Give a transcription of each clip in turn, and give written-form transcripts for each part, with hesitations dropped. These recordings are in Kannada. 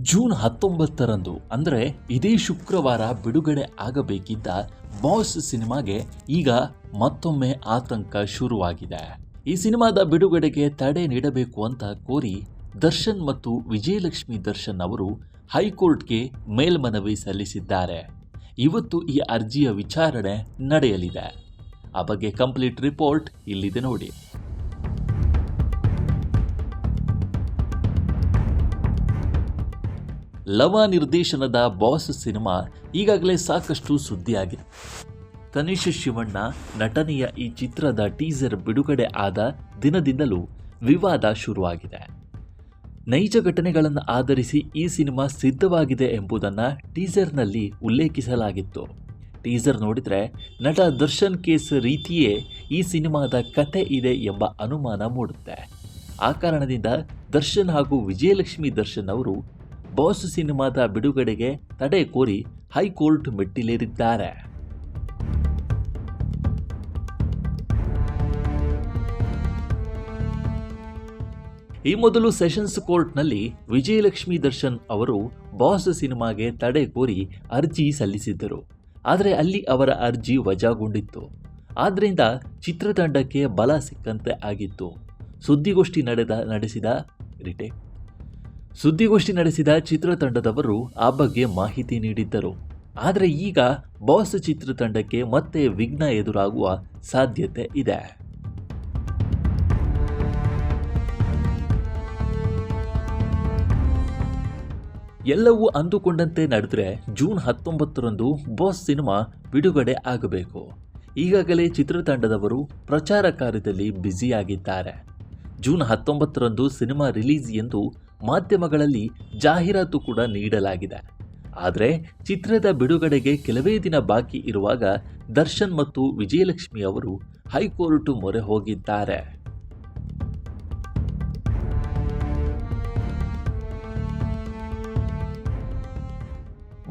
ಜೂನ್ 19ರಂದು ಅಂದರೆ ಇದೇ ಶುಕ್ರವಾರ ಬಿಡುಗಡೆ ಆಗಬೇಕಿದ್ದ ಬಾಸ್ ಸಿನಿಮಾಗೆ ಈಗ ಮತ್ತೊಮ್ಮೆ ಆತಂಕ ಶುರುವಾಗಿದೆ. ಈ ಸಿನಿಮಾದ ಬಿಡುಗಡೆಗೆ ತಡೆ ನೀಡಬೇಕು ಅಂತ ಕೋರಿ ದರ್ಶನ್ ಮತ್ತು ವಿಜಯಲಕ್ಷ್ಮಿ ದರ್ಶನ್ ಅವರು ಹೈಕೋರ್ಟ್ಗೆ ಮೇಲ್ಮನವಿ ಸಲ್ಲಿಸಿದ್ದಾರೆ. ಇವತ್ತು ಈ ಅರ್ಜಿಯ ವಿಚಾರಣೆ ನಡೆಯಲಿದೆ. ಆ ಬಗ್ಗೆ ಕಂಪ್ಲೀಟ್ ರಿಪೋರ್ಟ್ ಇಲ್ಲಿದೆ ನೋಡಿ. ಲವ ನಿರ್ದೇಶನದ ಬಾಸ್ ಸಿನಿಮಾ ಈಗಾಗಲೇ ಸಾಕಷ್ಟು ಸುದ್ದಿಯಾಗಿದೆ. ತನಿಷ್ ಶಿವಣ್ಣ ನಟನೆಯ ಈ ಚಿತ್ರದ ಟೀಸರ್ ಬಿಡುಗಡೆ ಆದ ದಿನದಿಂದಲೂ ವಿವಾದ ಶುರುವಾಗಿದೆ. ನೈಜ ಘಟನೆಗಳನ್ನು ಆಧರಿಸಿ ಈ ಸಿನಿಮಾ ಸಿದ್ಧವಾಗಿದೆ ಎಂಬುದನ್ನು ಟೀಸರ್ನಲ್ಲಿ ಉಲ್ಲೇಖಿಸಲಾಗಿತ್ತು. ಟೀಸರ್ ನೋಡಿದರೆ ನಟ ದರ್ಶನ್ ಕೇಸ್ ರೀತಿಯೇ ಈ ಸಿನಿಮಾದ ಕತೆ ಇದೆ ಎಂಬ ಅನುಮಾನ ಮೂಡುತ್ತೆ. ಆ ಕಾರಣದಿಂದ ದರ್ಶನ್ ಹಾಗೂ ವಿಜಯಲಕ್ಷ್ಮಿ ದರ್ಶನ್ ಅವರು ಬಾಸ್ ಸಿನಿಮಾದ ಬಿಡುಗಡೆಗೆ ತಡೆ ಕೋರಿ ಹೈಕೋರ್ಟ್ ಮೆಟ್ಟಿಲೇರಿದ್ದಾರೆ. ಈ ಮೊದಲು ಸೆಷನ್ಸ್ ಕೋರ್ಟ್ನಲ್ಲಿ ವಿಜಯಲಕ್ಷ್ಮಿ ದರ್ಶನ್ ಅವರು ಬಾಸ್ ಸಿನಿಮಾಗೆ ತಡೆ ಕೋರಿ ಅರ್ಜಿ ಸಲ್ಲಿಸಿದ್ದರು. ಆದರೆ ಅಲ್ಲಿ ಅವರ ಅರ್ಜಿ ವಜಾಗೊಂಡಿತ್ತು. ಆದ್ದರಿಂದ ಚಿತ್ರತಂಡಕ್ಕೆ ಬಲ ಸಿಕ್ಕಂತೆ ಆಗಿತ್ತು. ಸುದ್ದಿಗೋಷ್ಠಿ ನಡೆಸಿದ ಚಿತ್ರತಂಡದವರು ಆ ಬಗ್ಗೆ ಮಾಹಿತಿ ನೀಡಿದ್ದರು. ಆದರೆ ಈಗ ಬಾಸ್ ಚಿತ್ರತಂಡಕ್ಕೆ ಮತ್ತೆ ವಿಘ್ನ ಎದುರಾಗುವ ಸಾಧ್ಯತೆ ಇದೆ. ಎಲ್ಲವೂ ಅಂದುಕೊಂಡಂತೆ ನಡೆದರೆ ಜೂನ್ 19ರಂದು ಬಾಸ್ ಸಿನಿಮಾ ಬಿಡುಗಡೆ ಆಗಬೇಕು. ಈಗಾಗಲೇ ಚಿತ್ರತಂಡದವರು ಪ್ರಚಾರ ಕಾರ್ಯದಲ್ಲಿ ಬ್ಯುಸಿಯಾಗಿದ್ದಾರೆ. ಜೂನ್ 19ರಂದು ಸಿನಿಮಾ ರಿಲೀಸ್ ಎಂದು ಮಾಧ್ಯಮಗಳಲ್ಲಿ ಜಾಹೀರಾತು ಕೂಡ ನೀಡಲಾಗಿದೆ. ಆದರೆ ಚಿತ್ರದ ಬಿಡುಗಡೆಗೆ ಕೆಲವೇ ದಿನ ಬಾಕಿ ಇರುವಾಗ ದರ್ಶನ್ ಮತ್ತು ವಿಜಯಲಕ್ಷ್ಮಿ ಅವರು ಹೈಕೋರ್ಟ್ ಮೊರೆ ಹೋಗಿದ್ದಾರೆ.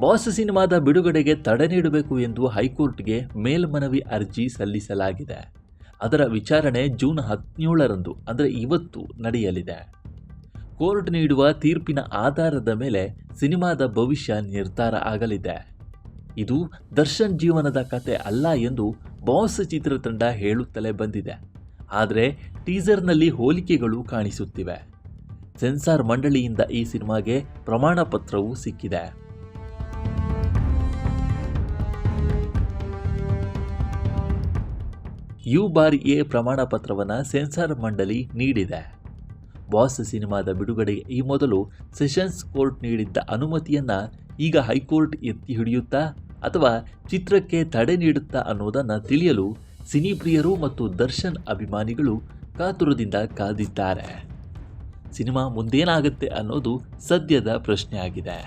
ಬಾಸ್ ಸಿನಿಮಾದ ಬಿಡುಗಡೆಗೆ ತಡೆ ನೀಡಬೇಕು ಎಂದು ಹೈಕೋರ್ಟ್ಗೆ ಮೇಲ್ಮನವಿ ಅರ್ಜಿ ಸಲ್ಲಿಸಲಾಗಿದೆ. ಅದರ ವಿಚಾರಣೆ ಜೂನ್ 17ರಂದು ಅಂದರೆ ಇವತ್ತು ನಡೆಯಲಿದೆ. ಕೋರ್ಟ್ ನೀಡುವ ತೀರ್ಪಿನ ಆಧಾರದ ಮೇಲೆ ಸಿನಿಮಾದ ಭವಿಷ್ಯ ನಿರ್ಧಾರ ಆಗಲಿದೆ. ಇದು ದರ್ಶನ್ ಜೀವನದ ಕತೆ ಅಲ್ಲ ಎಂದು ಬಾಸ್ ಚಿತ್ರತಂಡ ಹೇಳುತ್ತಲೇ ಬಂದಿದೆ. ಆದರೆ ಟೀಸರ್ನಲ್ಲಿ ಹೋಲಿಕೆಗಳು ಕಾಣಿಸುತ್ತಿವೆ. ಸೆನ್ಸಾರ್ ಮಂಡಳಿಯಿಂದ ಈ ಸಿನಿಮಾಗೆ ಪ್ರಮಾಣ ಪತ್ರವೂ ಸಿಕ್ಕಿದೆ. ಬಾರಿಯೇ ಪ್ರಮಾಣ ಪತ್ರವನ್ನು ಸೆನ್ಸಾರ್ ಮಂಡಳಿ ನೀಡಿದೆ. ಬಾಸ್ ಸಿನಿಮಾದ ಬಿಡುಗಡೆಗೆ ಈ ಮೊದಲು ಸೆಷನ್ಸ್ ಕೋರ್ಟ್ ನೀಡಿದ್ದ ಅನುಮತಿಯನ್ನು ಈಗ ಹೈಕೋರ್ಟ್ ಎತ್ತಿ ಹಿಡಿಯುತ್ತಾ ಅಥವಾ ಚಿತ್ರಕ್ಕೆ ತಡೆ ನೀಡುತ್ತಾ ಅನ್ನೋದನ್ನು ತಿಳಿಯಲು ಸಿನಿಪ್ರಿಯರು ಮತ್ತು ದರ್ಶನ್ ಅಭಿಮಾನಿಗಳು ಕಾತುರದಿಂದ ಕಾದಿದ್ದಾರೆ. ಸಿನಿಮಾ ಮುಂದೇನಾಗುತ್ತೆ ಅನ್ನೋದು ಸದ್ಯದ ಪ್ರಶ್ನೆ ಆಗಿದೆ.